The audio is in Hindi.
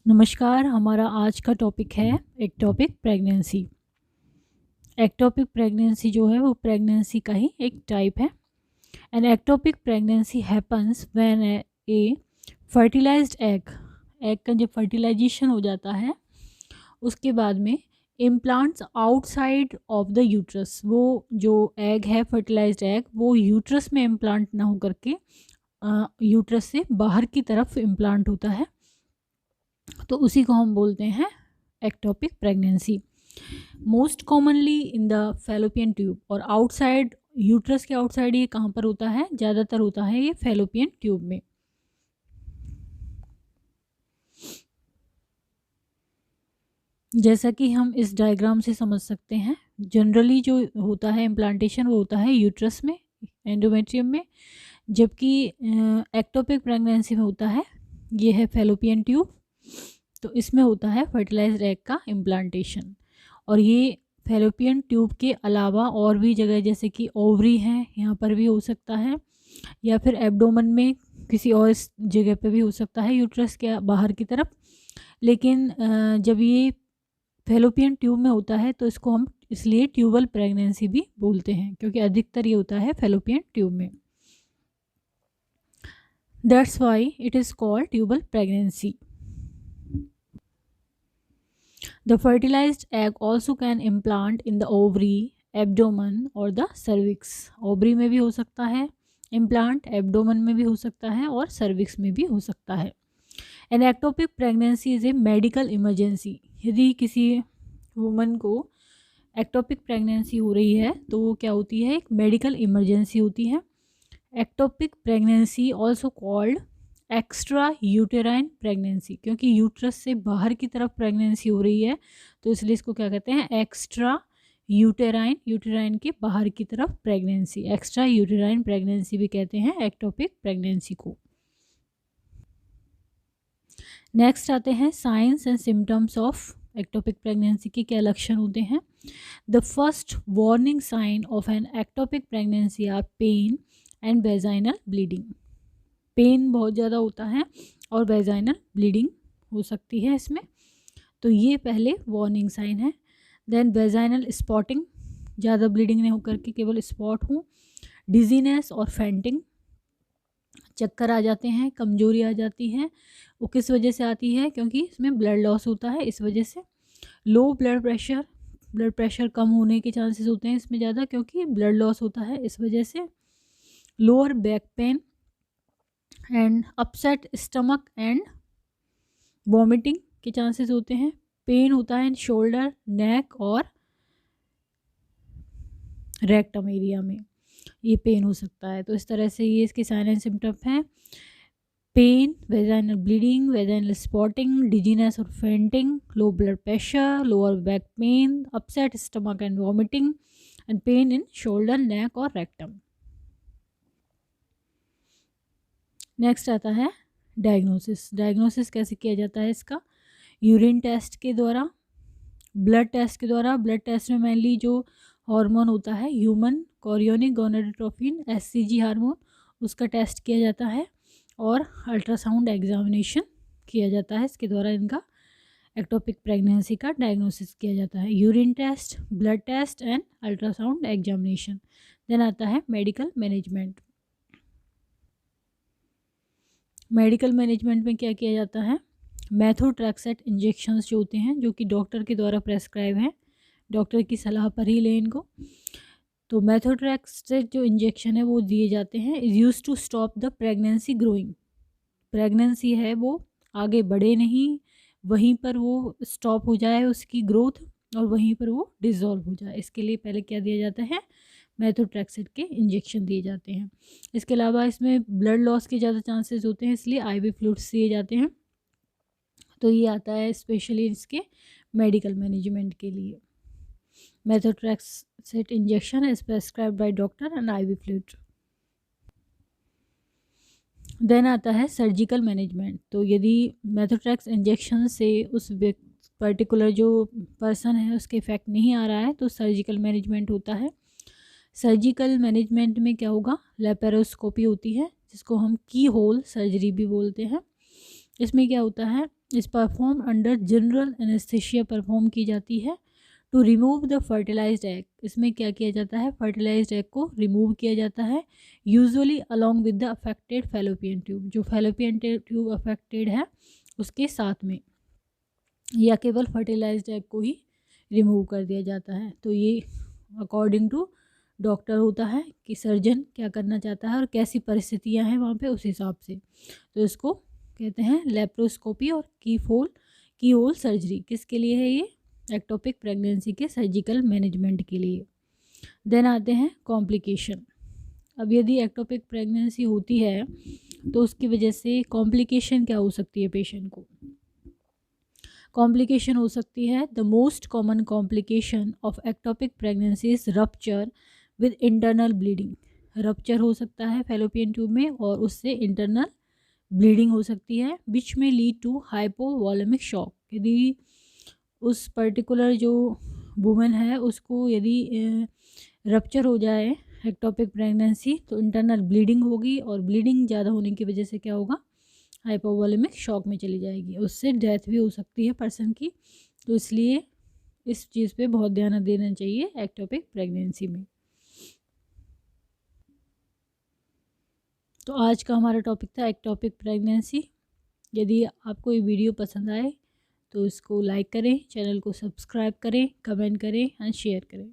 नमस्कार। हमारा आज का टॉपिक है एक्टोपिक प्रेगनेंसी। एक्टोपिक प्रेगनेंसी जो है वो प्रेगनेंसी का ही एक टाइप है। An ectopic pregnancy happens when a fertilised egg का जब फर्टिलाइजेशन हो जाता है उसके बाद में implants outside of the uterus, वो जो एग है फर्टिलाइज्ड एग वो यूट्रस में इम्प्लांट ना हो करके यूट्रस से बाहर की तरफ इम्प्लांट होता है, तो उसी को हम बोलते हैं ectopic pregnancy. Most commonly in the fallopian tube, और आउटसाइड यूट्रस के आउटसाइड ये कहाँ पर होता है? ज़्यादातर होता है ये फैलोपियन ट्यूब में। जैसा कि हम इस डायग्राम से समझ सकते हैं, जनरली जो होता है इम्प्लांटेशन वो होता है यूट्रस में, एंडोमेट्रियम में, जबकि एक्टोपिक प्रेगनेंसी में होता है ये है फैलोपियन ट्यूब। तो इसमें होता है फर्टिलाइज्ड एग का इम्प्लांटेशन। और ये फैलोपियन ट्यूब के अलावा और भी जगह जैसे कि ओवरी है, यहाँ पर भी हो सकता है, या फिर एब्डोमन में किसी और जगह पे भी हो सकता है यूट्रस के बाहर की तरफ। लेकिन जब ये फैलोपियन ट्यूब में होता है तो इसको हम इसलिए ट्यूबल प्रेगनेंसी भी बोलते हैं, क्योंकि अधिकतर ये होता है फैलोपियन ट्यूब में। That's why it is called tubal pregnancy. The fertilized egg also can implant in the ovary, abdomen or the cervix. Ovary में भी हो सकता है इम्प्लांट, एब्डोमन में भी हो सकता है और सर्विक्स में भी हो सकता है। An ectopic pregnancy is a medical emergency. यदि किसी वुमन को एक्टोपिक प्रेगनेंसी हो रही है तो वो क्या होती है? एक मेडिकल इमरजेंसी होती है। Ectopic pregnancy also called extra uterine pregnancy, क्योंकि यूट्रस से बाहर की तरफ प्रेगनेंसी हो रही है तो इसलिए इसको क्या कहते हैं? एक्स्ट्रा यूटेराइन, यूटेराइन के बाहर की तरफ प्रेगनेंसी, एक्स्ट्रा यूटेराइन प्रेगनेंसी भी कहते हैं एक्टोपिक प्रेगनेंसी को। नेक्स्ट आते हैं signs and symptoms of ectopic pregnancy के क्या लक्षण होते हैं। The first warning sign of an ectopic pregnancy are pain and vaginal bleeding. Pain बहुत ज़्यादा होता है और वेजाइनल ब्लीडिंग हो सकती है इसमें, तो ये पहले वार्निंग साइन है। देन वेजाइनल स्पॉटिंग, ज़्यादा ब्लीडिंग नहीं होकर के केवल स्पॉट हो। डिजीनेस और फेंटिंग, चक्कर आ जाते हैं, कमजोरी आ जाती है। वो किस वजह से आती है? क्योंकि इसमें ब्लड लॉस होता है, इस वजह से। Low blood pressure, blood pressure कम होने के चांसेस होते हैं इसमें ज़्यादा, क्योंकि ब्लड लॉस होता है इस वजह से। Lower back pen and upset stomach and vomiting के चांसेस होते हैं। पेन होता है शोल्डर, नेक और रेक्टम एरिया में, ये पेन हो सकता है। तो इस तरह से ये इसके साइन एंड सिम्टम हैं: pain, vaginal bleeding, vaginal spotting, dizziness और fainting, low blood pressure, lower back pain, upset stomach and vomiting, and pain in shoulder, neck और रेक्टम। नेक्स्ट आता है डायग्नोसिस। डायग्नोसिस कैसे किया जाता है इसका? यूरिन टेस्ट के द्वारा, ब्लड टेस्ट के द्वारा। ब्लड टेस्ट में मेनली जो हार्मोन होता है human chorionic gonadotropin, HCG hormone, उसका टेस्ट किया जाता है, और अल्ट्रासाउंड एग्जामिनेशन किया जाता है। इसके द्वारा इनका एक्टोपिक प्रेगनेंसी का डायग्नोसिस किया जाता है। Urine test, blood test and ultrasound examination. Then आता है मेडिकल मैनेजमेंट। मेडिकल मैनेजमेंट में क्या किया जाता है? मेथोट्रेक्सेट इंजेक्शंस जो होते हैं, जो कि डॉक्टर के द्वारा प्रेस्क्राइब हैं, डॉक्टर की सलाह पर ही लें इनको। तो मेथोट्रेक्सेट जो इंजेक्शन है वो दिए जाते हैं। Is use to stop the pregnancy growing. Pregnancy है वो आगे बढ़े नहीं, वहीं पर वो स्टॉप हो जाए उसकी ग्रोथ, और वहीं पर वो डिज़ोल्व हो जाए, इसके लिए पहले क्या दिया जाता है? मेथोट्रेक्सेट के इंजेक्शन दिए जाते हैं। इसके अलावा इसमें ब्लड लॉस के ज़्यादा चांसेस होते हैं, इसलिए आईवी फ्लूइड्स दिए जाते हैं। तो ये आता है स्पेशली इसके मेडिकल मैनेजमेंट के लिए। Methotrexate injection is prescribed by doctor and IV fluid. Then आता है सर्जिकल मैनेजमेंट। तो यदि मेथोट्रेक्स इंजेक्शन से उस पर्टिकुलर जो पर्सन है उसके इफेक्ट नहीं आ रहा है तो सर्जिकल मैनेजमेंट होता है। सर्जिकल मैनेजमेंट में क्या होगा? लेपेरोस्कोपी होती है, जिसको हम की होल सर्जरी भी बोलते हैं। इसमें क्या होता है, इस perform under general anaesthesia perform की जाती है to remove the fertilised egg. इसमें क्या किया जाता है, फर्टिलाइज्ड एग को रिमूव किया जाता है, usually along with the affected fallopian tube. जो फैलोपियन ट्यूब अफेक्टेड है उसके साथ में, या केवल फर्टिलाइज्ड एग को ही रिमूव कर दिया जाता है। तो ये अकॉर्डिंग टू डॉक्टर होता है कि सर्जन क्या करना चाहता है और कैसी परिस्थितियां हैं वहाँ पे, उस हिसाब से। तो इसको कहते हैं लेप्रोस्कोपी और की होल सर्जरी। किसके लिए है ये, एक्टोपिक प्रेगनेंसी के सर्जिकल मैनेजमेंट के लिए। देन आते हैं कॉम्प्लिकेशन। अब यदि एक्टोपिक प्रेगनेंसी होती है तो उसकी वजह से कॉम्प्लिकेशन क्या हो सकती है पेशेंट को। कॉम्प्लिकेशन हो सकती है, the most common complication of ectopic pregnancy is rupture with internal bleeding. Rupture हो सकता है फैलोपियन ट्यूब में और उससे इंटरनल ब्लीडिंग हो सकती है, विच में लीड टू हाइपोवॉलेमिक शॉक। यदि उस पर्टिकुलर जो वुमेन है उसको यदि रप्चर हो जाए एक्टोपिक प्रेगनेंसी, तो इंटरनल ब्लीडिंग होगी और ब्लीडिंग ज़्यादा होने की वजह से क्या होगा, हाइपोवॉलेमिक शॉक में चली जाएगी, उससे डेथ भी हो सकती है पर्सन की। तो इसलिए इस चीज़ पे बहुत ध्यान देना चाहिए एक्टोपिक प्रेगनेंसी में। तो आज का हमारा टॉपिक था एक्टोपिक प्रेगनेंसी। यदि आपको ये वीडियो पसंद आए तो इसको लाइक करें, चैनल को सब्सक्राइब करें, कमेंट करें एंड शेयर करें।